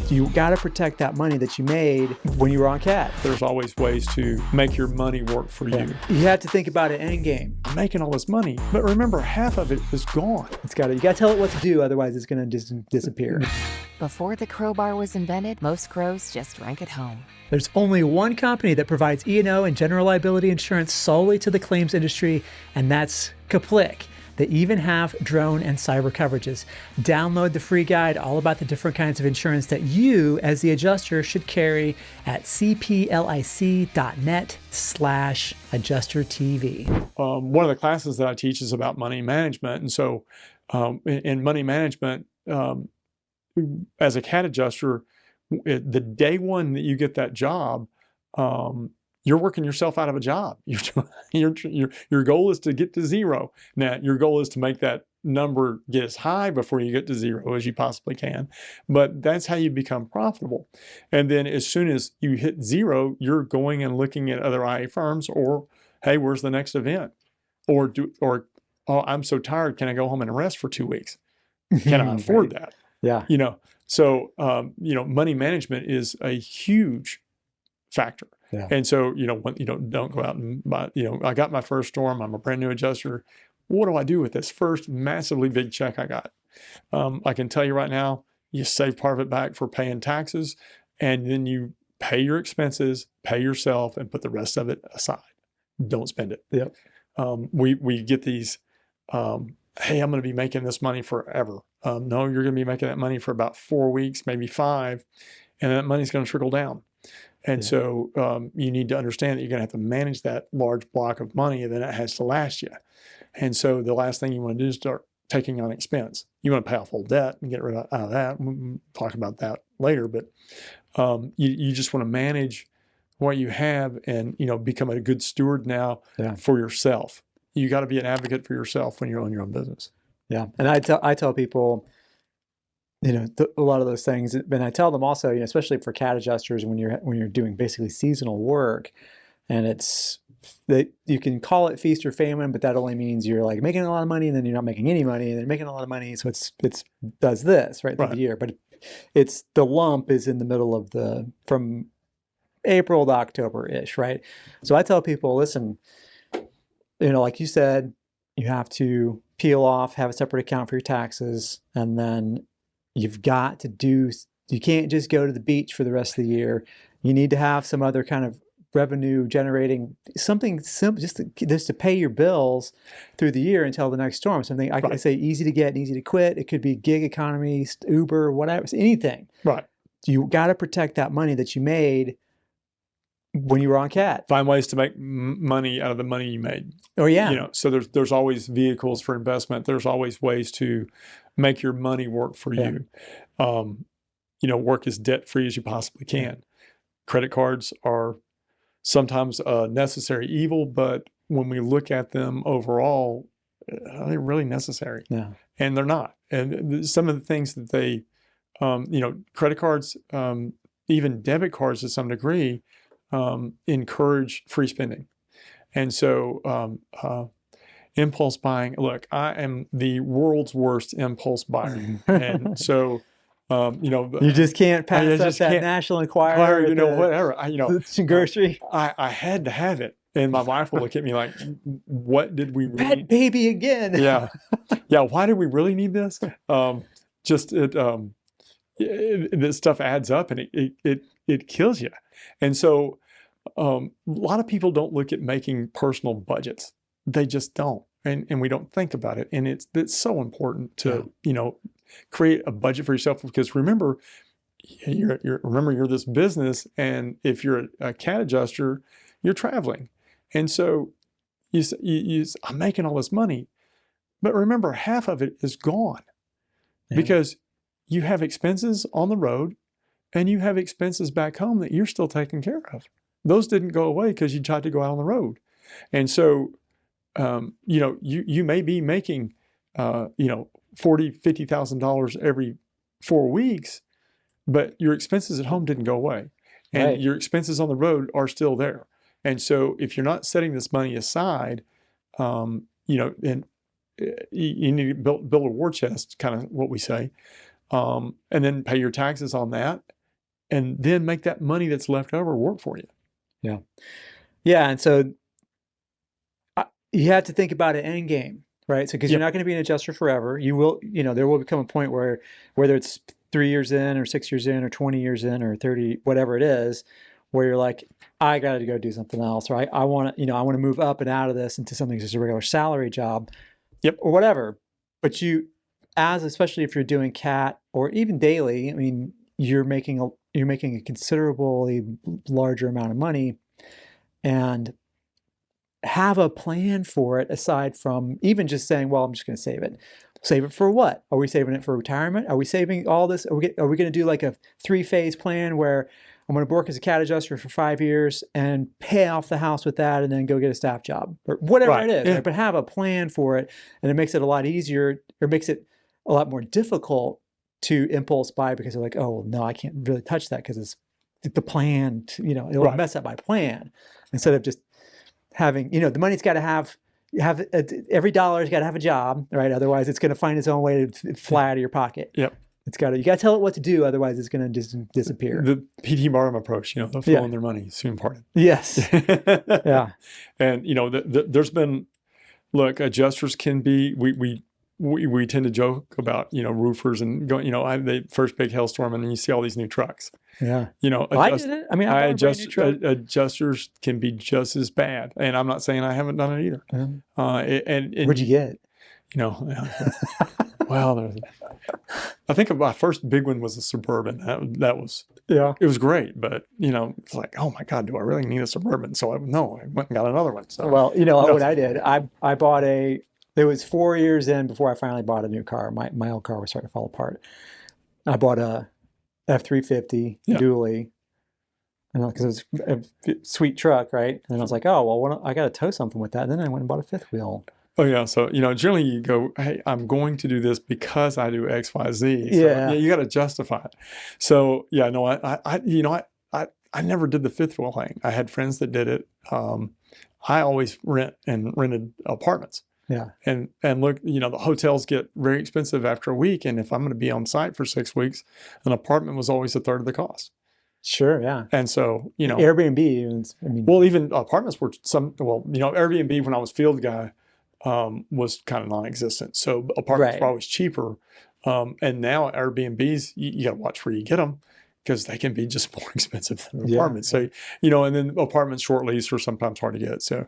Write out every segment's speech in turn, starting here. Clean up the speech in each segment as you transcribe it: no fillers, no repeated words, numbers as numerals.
You got to protect that money that you made when you were on CAT. There's always ways to make your money work for you. You have to think about it end game. I'm making all this money, but remember, half of it is gone. You got to tell it what to do, otherwise it's going to disappear. Before the crowbar was invented, most crows just drank at home. There's only one company that provides E&O and general liability insurance solely to the claims industry, and that's Kaplik. They even have drone and cyber coverages. Download the free guide all about the different kinds of insurance that you, as the adjuster, should carry at cplic.net/adjustertv. One of the classes that I teach is about money management. And so in money management, as a CAT adjuster, the day one that you get that job, you're working yourself out of a job. Your goal is to get to zero. Now, your goal is to make that number get as high before you get to zero as you possibly can. But that's how you become profitable. And then as soon as you hit zero, you're going and looking at other IA firms, or, hey, where's the next event? Or oh, I'm so tired, can I go home and rest for 2 weeks? Can I afford that? Yeah. So money management is a huge factor. Yeah. And so, don't go out and buy, I got my first storm. I'm a brand new adjuster. What do I do with this first massively big check I got? I can tell you right now, you save part of it back for paying taxes, and then you pay your expenses, pay yourself, and put the rest of it aside. Don't spend it. Yep. We get these, hey, I'm going to be making this money forever. No, you're going to be making that money for about 4 weeks, maybe 5, and that money's going to trickle down. And so you need to understand that you're going to have to manage that large block of money, and then it has to last you. And so the last thing you want to do is start taking on expense. You want to pay off old debt and get rid of that. We'll talk about that later. But you just want to manage what you have and, become a good steward now for yourself. You got to be an advocate for yourself when you're on your own business. Yeah. And I tell people, a lot of those things, and I tell them also, especially for CAT adjusters, when you're doing basically seasonal work, and it's that you can call it feast or famine, but that only means you're like making a lot of money and then you're not making any money and then making a lot of money. So it's does this right through the year, but it's the lump is in the middle of from April to October-ish, right? So I tell people, listen, like you said, you have to peel off, have a separate account for your taxes, and then you've got to you can't just go to the beach for the rest of the year. You need to have some other kind of revenue generating, something simple, just to pay your bills through the year until the next storm. Something I say easy to get and easy to quit. It could be gig economy, Uber, whatever, anything. Right. You got to protect that money that you made when you were on CAT. Find ways to make money out of the money you made. Oh yeah. So there's always vehicles for investment. There's always ways to make your money work for you. Work as debt free as you possibly can. Credit cards are sometimes a necessary evil, but when we look at them overall, are they really necessary? Yeah. And they're not. And some of the things that they, credit cards, even debit cards to some degree, encourage free spending. And so impulse buying, look, I am the world's worst impulse buyer. And so, you just can't pass up that National Enquirer, whatever. Grocery. I had to have it. And my wife will look at me like, what did we really Pet baby again. Yeah. Why did we really need this? This stuff adds up and it kills you. And so a lot of people don't look at making personal budgets. They just don't. And we don't think about it. And it's so important to, create a budget for yourself, because remember, you're this business, and if you're a CAT adjuster, you're traveling. And so I'm making all this money, but remember, half of it is gone because you have expenses on the road and you have expenses back home that you're still taking care of. Those didn't go away because you tried to go out on the road. And so, you may be making, $40,000, $50,000 every 4 weeks, but your expenses at home didn't go away, and your expenses on the road are still there. And so if you're not setting this money aside, and you need to build a war chest, kind of what we say, and then pay your taxes on that, and then make that money that's left over work for you. Yeah. Yeah. And so you have to think about an end game, right? So, because you're not going to be an adjuster forever. You will, there will become a point where, whether it's 3 years in or 6 years in or 20 years in or 30, whatever it is, where you're like, I got to go do something else, right? I want to, I want to move up and out of this into something that's just a regular salary job, or whatever. But especially if you're doing CAT or even daily, I mean, you're making a considerably larger amount of money, and have a plan for it aside from even just saying, well, I'm just going to save it. Save it for what? Are we saving it for retirement? Are we saving all this? Are we going to do like a 3-phase plan where I'm going to work as a CAT adjuster for 5 years and pay off the house with that and then go get a staff job or whatever it is, right? But have a plan for it, and it makes it a lot easier, or makes it a lot more difficult to impulse buy, because they're like, oh, no, I can't really touch that because it's the plan, it'll mess up my plan. Instead of just having, the money's got to have every dollar's got to have a job, right? Otherwise, it's going to find its own way to fly out of your pocket. Yep. You got to tell it what to do. Otherwise, it's going to just disappear. The P.T. Barnum approach, they're flowing their money, soon parted. Yes. Yeah. And, there's been, look, adjusters can be, we tend to joke about, roofers and going, the first big hailstorm, and then you see all these new trucks. Yeah. I did it. I mean, I adjusters can be just as bad, and I'm not saying I haven't done it either. And where'd you get? Well, I think my first big one was a Suburban. That was it was great, but it's like, oh my God, do I really need a Suburban? So I went and got another one. So what I did, I bought it was 4 years in before I finally bought a new car. My old car was starting to fall apart. I bought a F-350 dually, because it was a sweet truck, right? And I was like, oh, well, I got to tow something with that. And then I went and bought a fifth wheel. Oh, yeah. So, generally you go, hey, I'm going to do this because I do X, Y, Z. So, you got to justify it. So, I never did the fifth wheel thing. I had friends that did it. I always rented apartments. Yeah. And look, the hotels get very expensive after a week. And if I'm going to be on site for 6 weeks, an apartment was always a third of the cost. Sure. Yeah. And so, Airbnb, even apartments were Airbnb, when I was field guy, was kind of non-existent. So apartments were always cheaper. And now Airbnbs, you got to watch where you get them, because they can be just more expensive than apartments. So, and then apartments short lease are sometimes hard to get. So,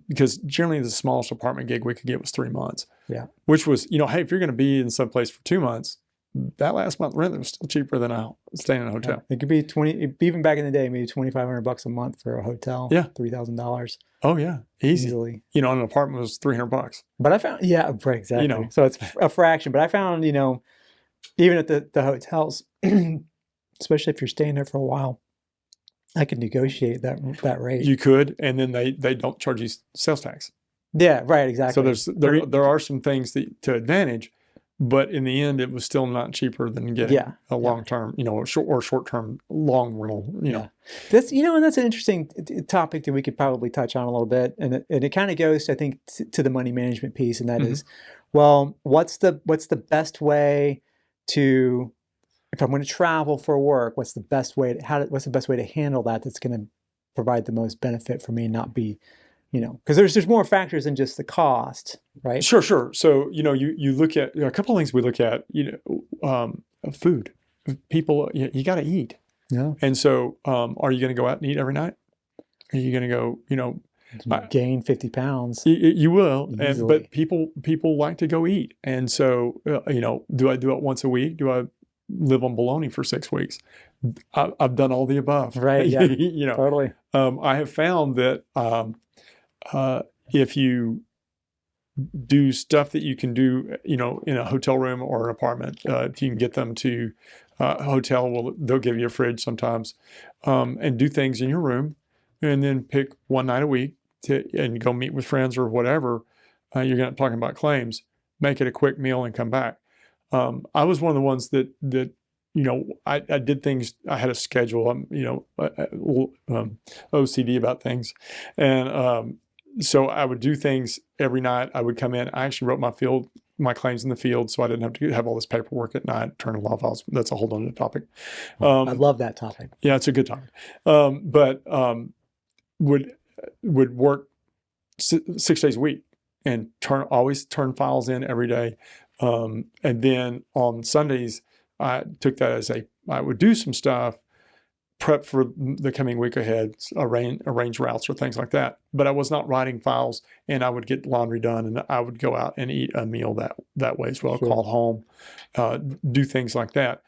because generally the smallest apartment gig we could get was 3 months. Yeah. Which was, hey, if you're going to be in some place for 2 months, that last month rent was still cheaper than staying in a hotel. It could be even back in the day, maybe $2,500 a month for a hotel. Yeah. $3,000. Oh yeah. Easily. An apartment was $300. But I found, exactly. So it's a fraction. But I found, even at the hotels, especially if you're staying there for a while, I could negotiate that rate. You could, and then they don't charge you sales tax. Yeah, right, exactly. So there are some things to advantage, but in the end, it was still not cheaper than getting a long term, or short term long rental. Yeah, that's and that's an interesting topic that we could probably touch on a little bit, and it kind of goes, I think, to the money management piece, and that is, well, what's the best way to, if I'm going to travel for work, what's the best way to handle that that's going to provide the most benefit for me and not be, because there's more factors than just the cost, right? Sure. So, you look at a couple of things we look at, food. People, you got to eat. Yeah. And so, are you going to go out and eat every night? Are you going to go, gain 50 pounds? You will. But people like to go eat. And so, do I do it once a week? Do I live on bologna for 6 weeks? I've done all the above. Right. Yeah. Totally. I have found that if you do stuff that you can do, in a hotel room or an apartment, if you can get them to a hotel, they'll give you a fridge sometimes, and do things in your room, and then pick one night a week and go meet with friends or whatever. You're not talking about claims. Make it a quick meal and come back. I was one of the ones that I did things. I had a schedule. I'm OCD about things, and so I would do things every night. I would come in. I actually wrote my field my claims in the field, so I didn't have to have all this paperwork at night, turn in law files. That's a whole other topic. I love that topic. Yeah, it's a good topic. But would work 6 days a week and always turn files in every day. And then on Sundays, I took that as I would do some stuff, prep for the coming week ahead, arrange routes or things like that. But I was not writing files, and I would get laundry done, and I would go out and eat a meal that way as well. Sure. Call home, do things like that.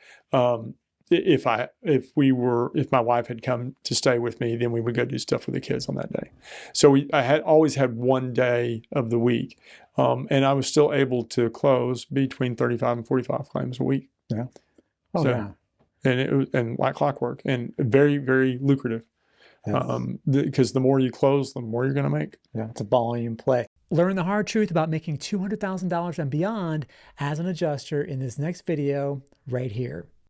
If my wife had come to stay with me, then we would go do stuff with the kids on that day. So I had always had one day of the week, and I was still able to close between 35 and 45 claims a week. Yeah. Oh, So, yeah. and it was like clockwork, and very, very lucrative. Yeah. Because the more you close, the more you're going to make. Yeah, it's a volume play. Learn the hard truth about making $200,000 and beyond as an adjuster in this next video right here.